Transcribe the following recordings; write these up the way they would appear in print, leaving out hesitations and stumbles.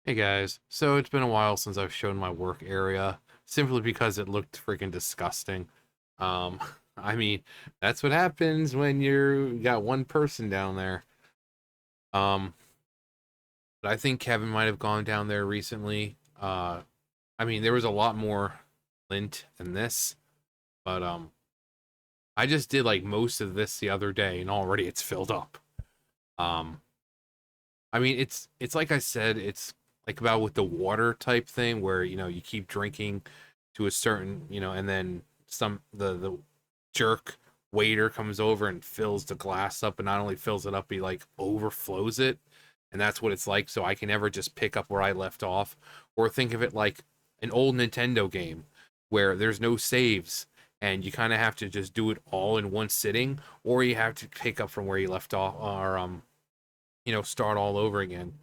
Hey guys, so it's been a while since I've shown my work area, simply because it looked freaking disgusting. Um, I mean, that's what happens when you got one person down there. Um, but I think Kevin might have gone down there recently. I mean, there was a lot more lint than this, but I just did like most of this the other day, and already it's filled up. Um, I mean, it's like I said, it's like about with the water type thing where you keep drinking to a certain and then the jerk waiter comes over and fills the glass up, and not only fills it up, he like overflows it, and that's what it's like. So I can never just pick up where I left off, or think of it like an old Nintendo game where there's no saves. And you kind of have to just do it all in one sitting, or you have to pick up from where you left off, or start all over again.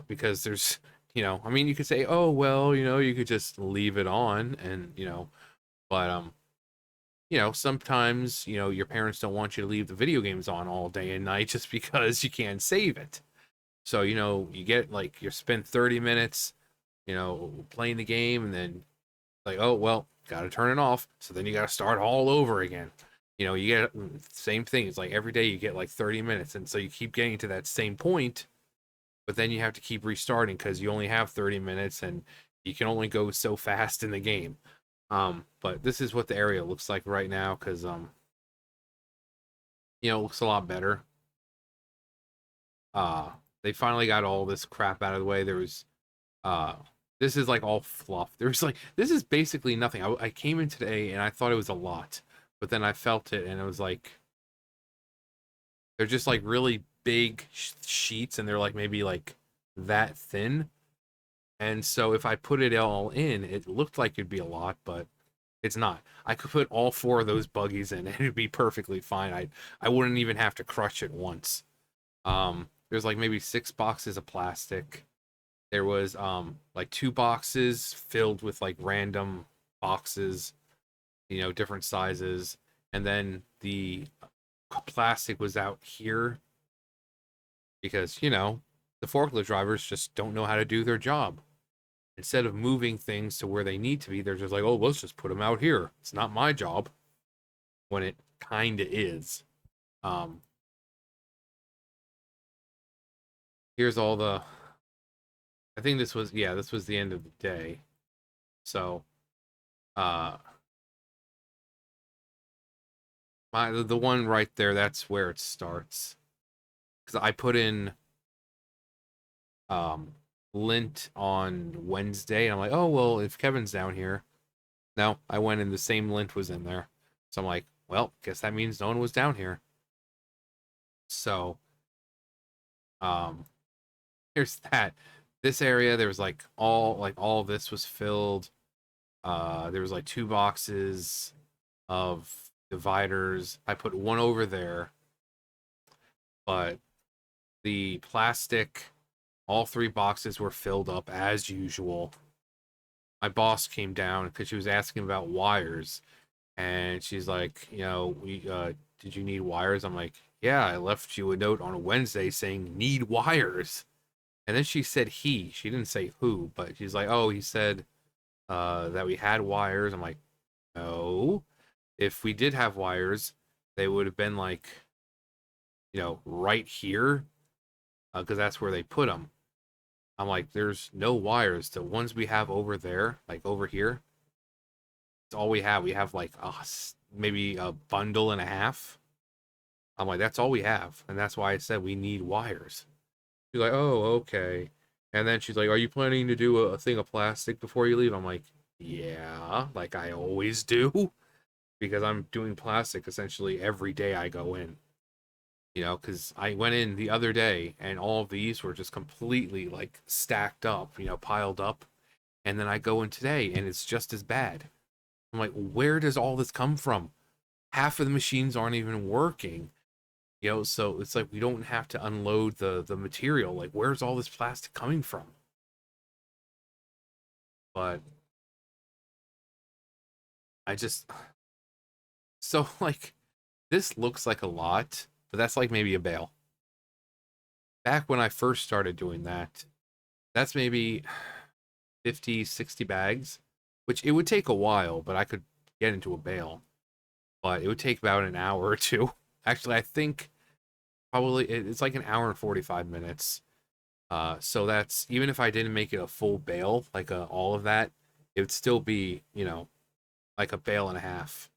Because there's, I mean, you could say, oh, well, you could just leave it on and, but, sometimes, your parents don't want you to leave the video games on all day and night just because you can't save it. So, you get like, you spend 30 minutes, playing the game, and then like, oh, well, got to turn it off. So then you got to start all over again. You get same thing. It's like every day you get like 30 minutes. And so you keep getting to that same point, but then you have to keep restarting because you only have 30 minutes and you can only go so fast in the game. But this is what the area looks like right now because it looks a lot better. Uh, they finally got all this crap out of the way. There was uh, this is like all fluff. There's like this is basically nothing. I came in today and I thought it was a lot, but then I felt it and it was like they're just like really big sheets, and they're like maybe like that thin. And so if I put it all in, it looked like it'd be a lot, but it's not. I could put all four of those buggies in and it'd be perfectly fine. I wouldn't even have to crush it once. There's like maybe 6 boxes of plastic. There was like 2 boxes filled with like random boxes, different sizes. And then the plastic was out here because, the forklift drivers just don't know how to do their job. Instead of moving things to where they need to be, they're just like, oh, let's just put them out here. It's not my job, when it kind of is. Um, Here's all the. I think this was the end of the day. So, uh, the one right there, that's where it starts. Because I put in um lint on Wednesday, and I'm like, oh well, if Kevin's down here, no, I went and the same lint was in there. So I'm like, well, guess that means no one was down here. So, um, here's that. This area, there was like all of this was filled. There was like 2 boxes of dividers. I put one over there, but the plastic, all 3 boxes were filled up as usual. My boss came down because she was asking about wires, and she's like, we did you need wires? I'm like, yeah, I left you a note on a Wednesday saying need wires. And then she said he. She didn't say who, but she's like, oh, he said that we had wires. I'm like, no. If we did have wires, they would have been like, right here, because that's where they put them. I'm like, there's no wires. The ones we have over there, like over here, it's all we have. We have like maybe a bundle and a half. I'm like, that's all we have, and that's why I said we need wires. She's like, oh, okay. And then she's like, are you planning to do a thing of plastic before you leave? I'm like, yeah, like I always do, because I'm doing plastic essentially every day I go in. Because I went in the other day and all of these were just completely like stacked up, piled up. And then I go in today and it's just as bad. I'm like, where does all this come from? Half of the machines aren't even working. So it's like we don't have to unload the material. Like, where's all this plastic coming from? But I just so like this looks like a lot, but that's like maybe a bale. Back when I first started doing that, That's maybe 50, 60 bags, which it would take a while, but I could get into a bale. But it would take about an hour or two. Actually, I think probably it's like an hour and 45 minutes. So that's even if I didn't make it a full bale, like all of that, it would still be, like a bale and a half.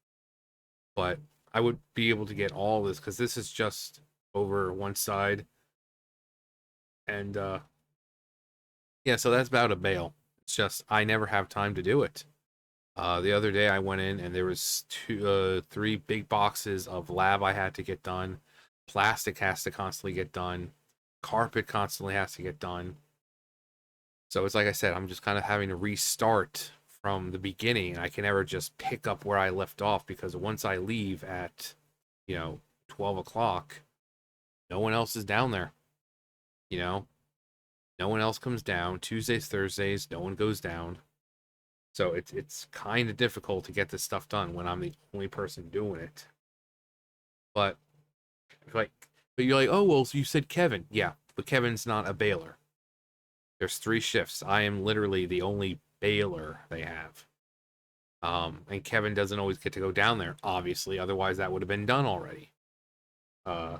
But I would be able to get all this because this is just over one side. And yeah, so that's about a bale. It's just I never have time to do it. The other day I went in and there was three big boxes of lab I had to get done. Plastic has to constantly get done. Carpet constantly has to get done. So it's like I said, I'm just kind of having to restart from the beginning. I can never just pick up where I left off because once I leave at, 12 o'clock, no one else is down there. You know, no one else comes down. Tuesdays, Thursdays, no one goes down. So it's kind of difficult to get this stuff done when I'm the only person doing it. But like, but you're like, oh well, so you said Kevin, yeah, but Kevin's not a baler. There's three shifts. I am literally the only baler they have. And Kevin doesn't always get to go down there, obviously. Otherwise, that would have been done already. Uh,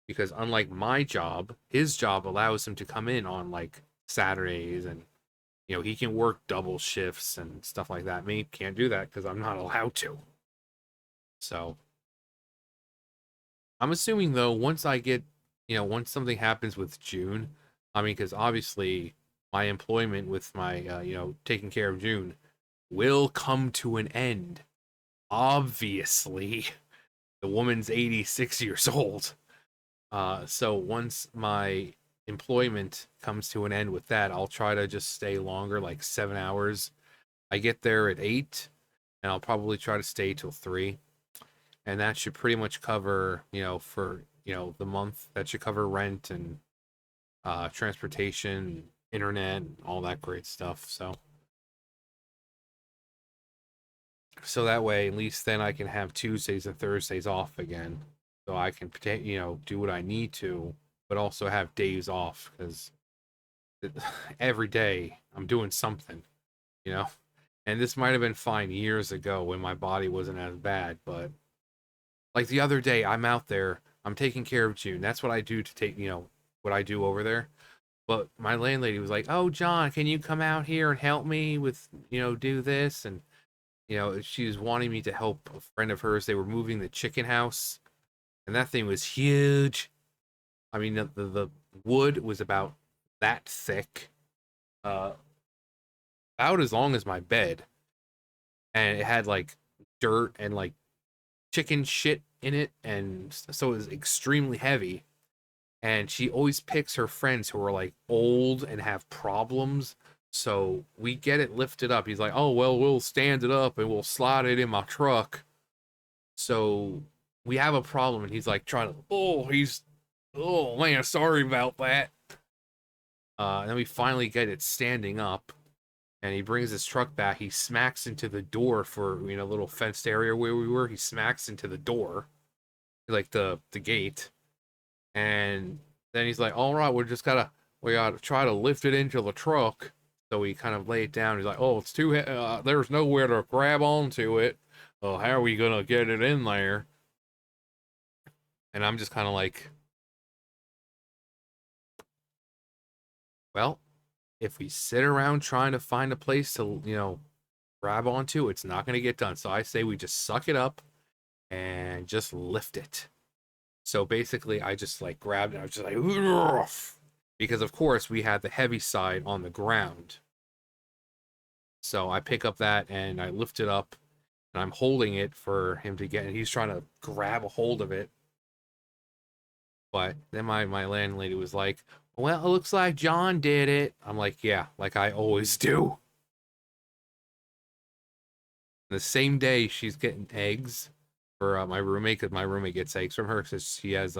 because unlike my job, his job allows him to come in on like Saturdays and he can work double shifts and stuff like that. Me can't do that because I'm not allowed to. So I'm assuming though, once I get, once something happens with June, I mean, because obviously my employment with my, taking care of June will come to an end. Obviously, the woman's 86 years old. So once my employment comes to an end with that, I'll try to just stay longer, like 7 hours. I get there at 8, and I'll probably try to stay till 3. And that should pretty much cover, for, the month. That should cover rent and transportation, internet, and all that great stuff. So that way, at least then I can have Tuesdays and Thursdays off again. So I can, do what I need to, but also have days off because every day I'm doing something, you know? And this might have been fine years ago when my body wasn't as bad, but like the other day, I'm out there, I'm taking care of June. That's what I do to take, what I do over there. But my landlady was like, "Oh, John, can you come out here and help me with, do this?" And, she was wanting me to help a friend of hers. They were moving the chicken house, and that thing was huge. I mean, the wood was about that thick, uh, about as long as my bed, and it had like dirt and like chicken shit in it, and so it was extremely heavy. And she always picks her friends who are like old and have problems. So we get it lifted up. He's like, "Oh well, we'll stand it up and we'll slide it in my truck." So we have a problem, and he's like trying to. Oh man, sorry about that. And then we finally get it standing up, and he brings his truck back. He smacks into the door for a little fenced area where we were. He smacks into the door, like the gate, and then he's like, "All right, we gotta try to lift it into the truck." So we kind of lay it down. He's like, "Oh, it's too there's nowhere to grab onto it. How are we gonna get it in there?" And I'm just kind of like, "Well, if we sit around trying to find a place to grab onto, it's not gonna get done. So I say we just suck it up and just lift it." So basically, I just like grabbed it. I was just like, "Ugh," because of course we had the heavy side on the ground. So I pick up that and I lift it up and I'm holding it for him to get. And he's trying to grab a hold of it. But then my landlady was like, "Well, it looks like John did it." I'm like, "Yeah, like I always do." The same day she's getting eggs for my roommate because my roommate gets eggs from her because she has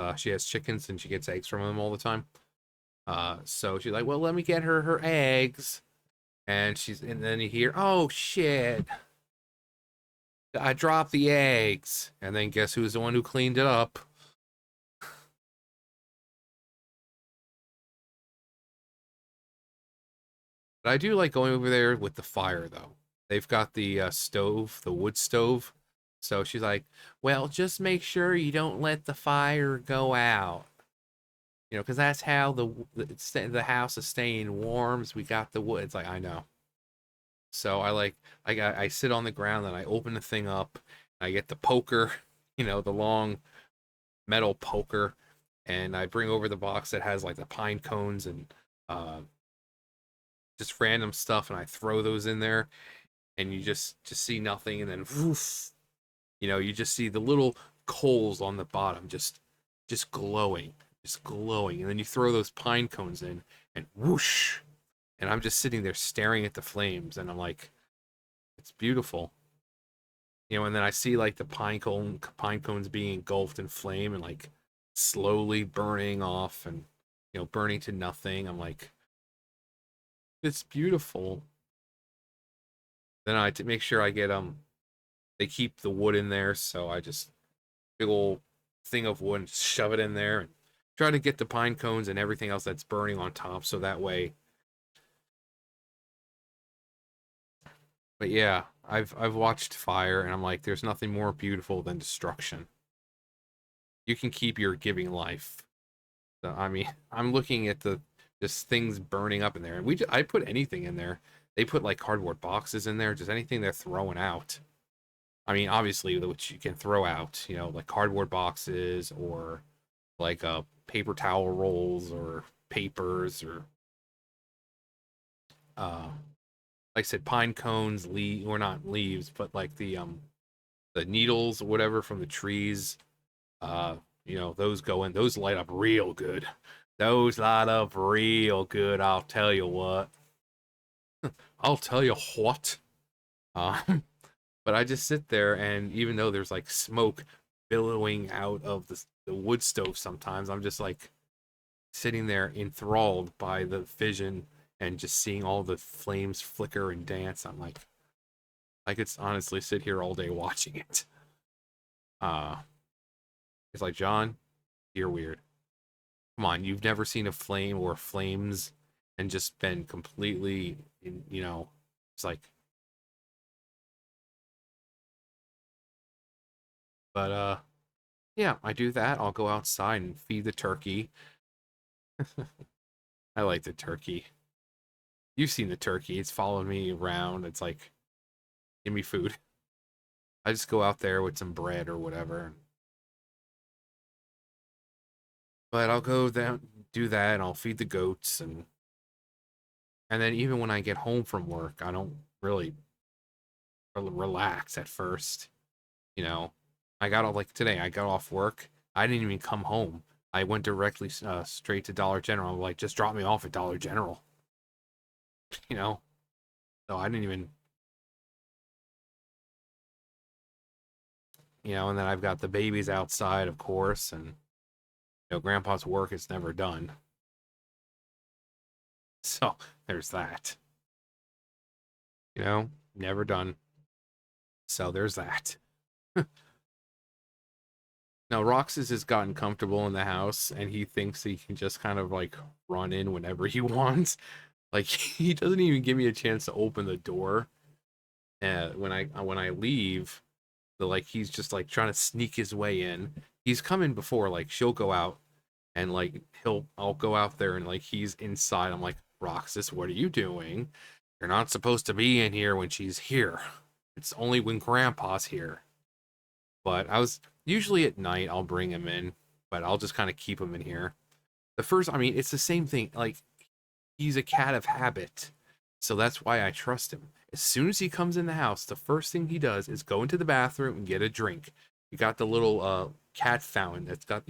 chickens and she gets eggs from them all the time. So she's like, "Well, let me get her eggs." And then you hear, "Oh shit, I dropped the eggs." And then guess who's the one who cleaned it up? But I do like going over there with the fire, though. They've got the stove, the wood stove. So she's like, well, just make sure you don't let the fire go out. You know, because that's how the house is staying warm. Is we got the wood. It's like, I know. So I sit on the ground and I open the thing up. And I get the poker, the long metal poker, and I bring over the box that has like the pine cones and uh, just random stuff, and I throw those in there, and you just see nothing, and then woof, you just see the little coals on the bottom just glowing, just glowing, and then you throw those pine cones in, and whoosh, and I'm just sitting there staring at the flames, and I'm like, it's beautiful. And then I see like the pine cones being engulfed in flame and like slowly burning off and burning to nothing. I'm like, it's beautiful. Then I to make sure I get they keep the wood in there, so I just big old thing of wood and shove it in there and try to get the pine cones and everything else that's burning on top so that way. But yeah, I've watched fire and I'm like, there's nothing more beautiful than destruction. You can keep your giving life. So, I mean, I'm looking at the just things burning up in there, and I put anything in there. They put like cardboard boxes in there, just anything they're throwing out. I mean, obviously, which you can throw out, like cardboard boxes or like paper towel rolls or papers or like I said, pine cones, or not leaves, but like the needles or whatever from the trees. Uh, those go in. Those light up real good. Those light up real good. I'll tell you what. I'll tell you what. Um, but I just sit there, and even though there's like smoke billowing out of the wood stove, sometimes I'm just like sitting there enthralled by the vision and just seeing all the flames flicker and dance. I'm like, I could honestly sit here all day watching it. Uh, it's like, John, you're weird. Come on, you've never seen a flame or flames and just been completely, it's like, but yeah, I do that. I'll go outside and feed the turkey. I like the turkey. You've seen the turkey. It's following me around. It's like, give me food. I just go out there with some bread or whatever. But I'll go down, do that, and I'll feed the goats, and then even when I get home from work, I don't really relax at first. You know, I got off like today. I got off work. I didn't even come home. I went directly straight to Dollar General. I'm like, just drop me off at Dollar General. You know, so I didn't even, and then I've got the babies outside, of course, and Grandpa's work is never done. So there's that. Never done. So there's that. Now Roxas has gotten comfortable in the house, and he thinks he can just kind of like run in whenever he wants. Like he doesn't even give me a chance to open the door. When I leave, he's just like trying to sneak his way in. He's come in before. Like she'll go out, and like I'll go out there, and like he's inside. I'm like, Roxas, what are you doing? You're not supposed to be in here when she's here. It's only when Grandpa's here. But I was usually at night. I'll bring him in, but I'll just kind of keep him in here. I mean, it's the same thing. Like he's a cat of habit, so that's why I trust him. As soon as he comes in the house, the first thing he does is go into the bathroom and get a drink. You got the little cat fountain that's got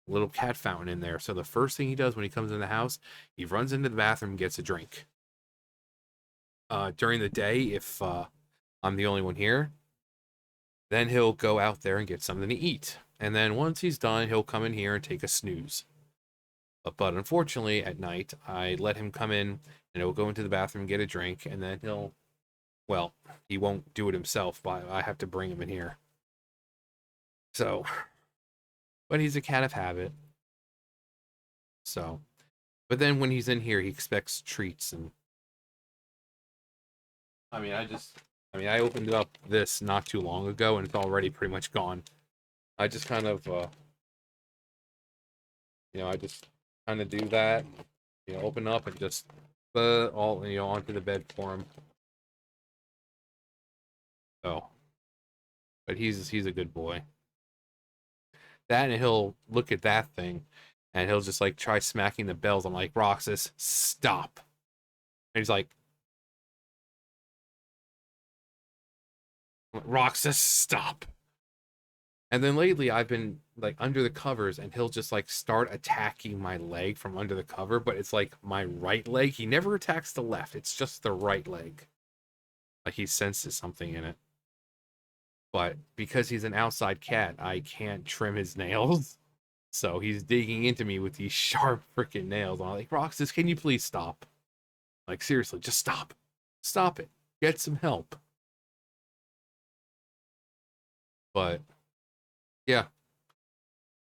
little cat fountain in there. So the first thing he does when he comes in the house, he runs into the bathroom and gets a drink. During the day, if I'm the only one here, then he'll go out there and get something to eat. And then once he's done, he'll come in here and take a snooze. But unfortunately, at night, I let him come in and he'll go into the bathroom and get a drink. And then well, he won't do it himself, but I have to bring him in here. So, but he's a cat of habit. So, but then when he's in here, he expects treats. And I mean, I opened up this not too long ago, and it's already pretty much gone. I just kind of, I just kind of do that, open up and just all, onto the bed for him. So, but he's a good boy. That, and he'll look at that thing, and he'll just like try smacking the bells. I'm like, Roxas, stop. And he's like, Roxas, stop. And then lately I've been like under the covers, and he'll just like start attacking my leg from under the cover, but it's like my right leg. He never attacks the left. It's just the right leg. Like he senses something in it. But because he's an outside cat, I can't trim his nails. So he's digging into me with these sharp freaking nails. And I'm like, Roxas, can you please stop? Like seriously, just stop. Stop it. Get some help. But yeah,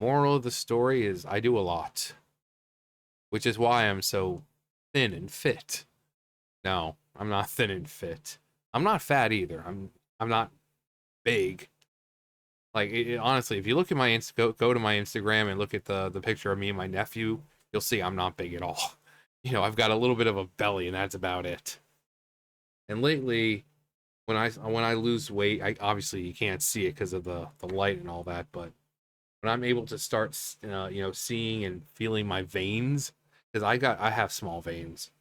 moral of the story is I do a lot, which is why I'm so thin and fit. No, I'm not thin and fit. I'm not fat either. I'm not big. Like honestly, if you look at my go to my Instagram and look at the picture of me and my nephew, you'll see I'm not big at all. I've got a little bit of a belly, and that's about it. And lately, when I lose weight, I obviously you can't see it because of the light and all that, but when I'm able to start, seeing and feeling my veins, because I have small veins,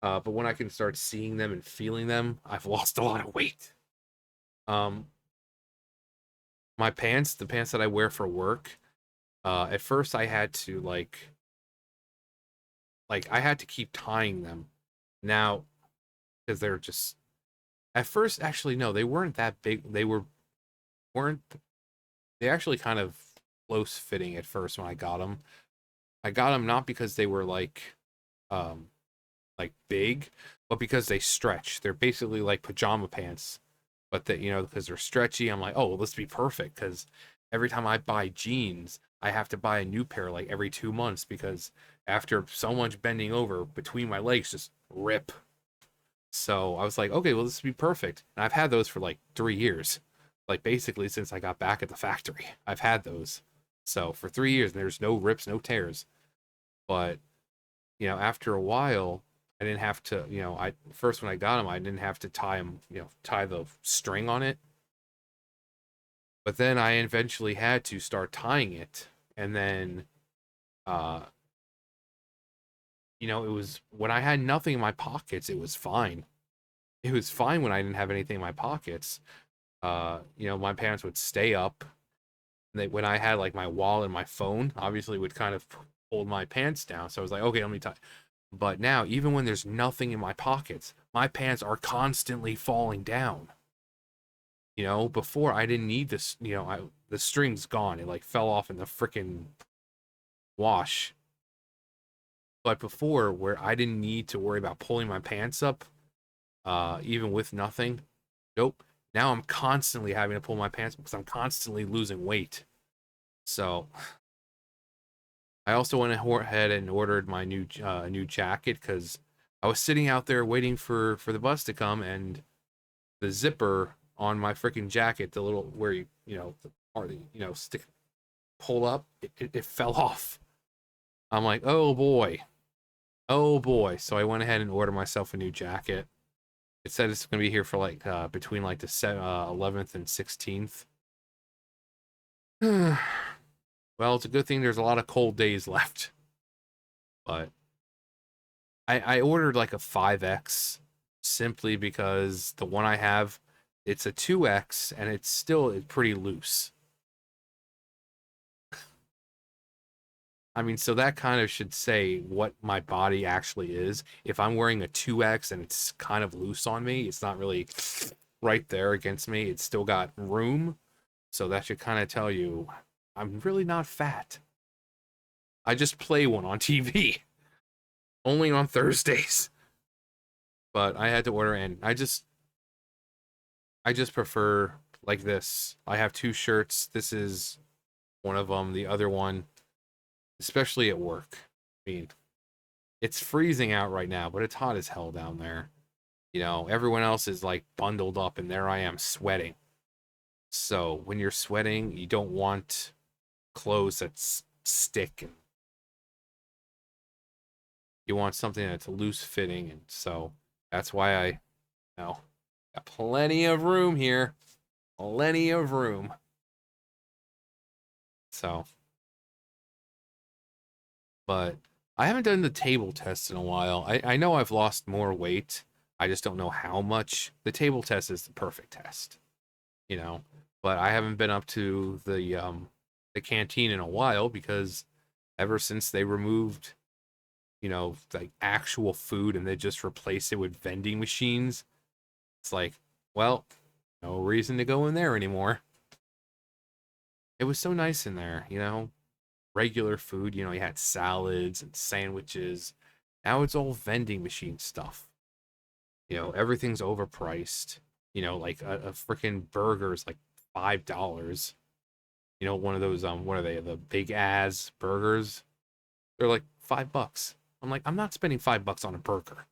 but when I can start seeing them and feeling them, I've lost a lot of weight. Um, my pants, the pants that I wear for work, at first I had to like I had to keep tying them. Now, because they're just at first actually no, they weren't that big. Weren't they actually kind of close fitting at first when I got them. I got them not because they were um like big, but because they stretch. They're basically like pajama pants, but that because they're stretchy. I'm like, oh, well, this would be perfect because every time I buy jeans, I have to buy a new pair like every 2 months because after so much bending over between my legs just rip. So I was like, okay, well, this would be perfect. And I've had those for like 3 years, like basically since I got back at the factory. I've had those. So for 3 years, there's no rips, no tears. But after a while, I didn't have to, I first when I got them, I didn't have to tie them, tie the string on it. But then I eventually had to start tying it. And then, uh, it was when I had nothing in my pockets, it was fine. It was fine when I didn't have anything in my pockets. My parents would stay up. When I had like my wallet and my phone, obviously would kind of hold my pants down. So I was like, okay, let me tie. But now, even when there's nothing in my pockets, my pants are constantly falling down. Before I didn't need this. The string's gone. It like fell off in the freaking wash. But before, where I didn't need to worry about pulling my pants up, even with nothing, nope. Now I'm constantly having to pull my pants because I'm constantly losing weight. So I also went ahead and ordered my new jacket because I was sitting out there waiting for the bus to come, and the zipper on my freaking jacket, the little where the part that stick pull up, it fell off. I'm like, oh boy, oh boy. So I went ahead and ordered myself a new jacket. It said it's gonna be here for like between like the 11th and 16th. Well, it's a good thing there's a lot of cold days left. But I ordered like a 5X simply because the one I have, it's a 2X and it's still pretty loose. I mean, so that kind of should say what my body actually is. If I'm wearing a 2X and it's kind of loose on me, it's not really right there against me. It's still got room. So that should kind of tell you I'm really not fat. I just play one on TV, only on Thursdays. But I had to order and I just prefer like this. I have two shirts. This is one of them. The other one, especially at work. I mean, it's freezing out right now, but it's hot as hell down there. You know, everyone else is like bundled up, and there I am sweating. So when you're sweating, you don't want clothes that stick, and you want something that's loose fitting. And so that's why I, you know, got plenty of room here, plenty of room. So, but I haven't done the table test in a while. I know I've lost more weight. I just don't know how much. The table test is the perfect test, you know. But I haven't been up to the canteen in a while because ever since they removed, you know, like actual food and they just replaced it with vending machines, it's like, well, no reason to go in there anymore. It was so nice in there, you know, regular food, you know, you had salads and sandwiches. Now it's all vending machine stuff. You know, everything's overpriced. You know, like a freaking burger is like $5. You know, one of those what are they? The big ass burgers. They're like $5. I'm like, I'm not spending $5 on a burger.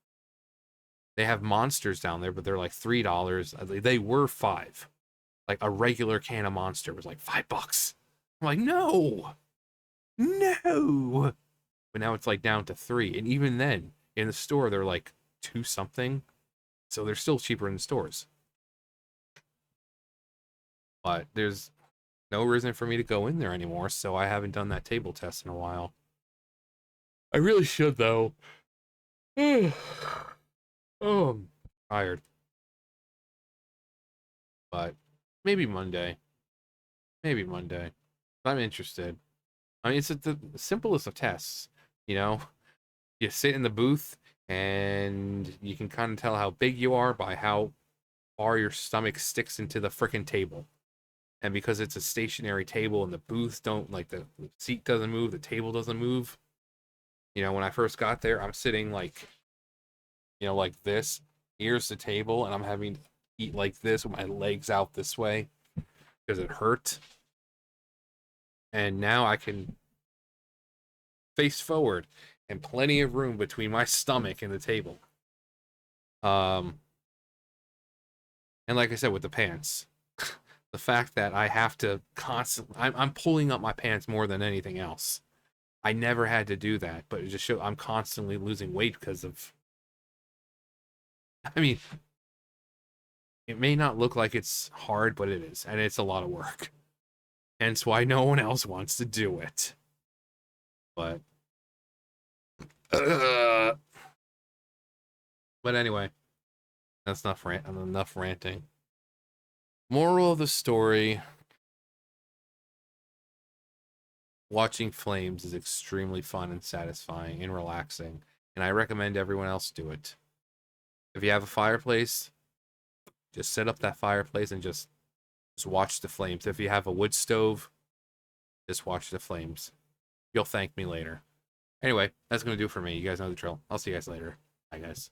They have monsters down there, but they're like $3. They were five. Like a regular can of Monster was like $5. I'm like, no, no. But now it's like down to three, and even then, in the store they're like two something. So they're still cheaper in the stores. But there's no reason for me to go in there anymore, so I haven't done that table test in a while. I really should though. Oh, I'm tired. But maybe Monday. Maybe Monday. I'm interested. I mean, it's the simplest of tests. You know, you sit in the booth and you can kind of tell how big you are by how far your stomach sticks into the freaking table. And because it's a stationary table and the booth don't like the seat doesn't move, the table doesn't move. You know, when I first got there, I'm sitting like, you know, like this. Here's the table, and I'm having to eat like this with my legs out this way because it hurt. And now I can face forward and plenty of room between my stomach and the table. Um, and like I said, with the pants, the fact that I have to constantly, I'm pulling up my pants more than anything else. I never had to do that, but it just shows I'm constantly losing weight because of. I mean, it may not look like it's hard, but it is, and it's a lot of work. Hence why no one else wants to do it. But, uh, but anyway, that's enough ranting. Moral of the story: watching flames is extremely fun and satisfying and relaxing, and I recommend everyone else do it. If you have a fireplace, just set up that fireplace and just watch the flames. If you have a wood stove, just watch the flames. You'll thank me later. Anyway, that's gonna do it for me. You guys know the drill. I'll see you guys later. Bye, guys.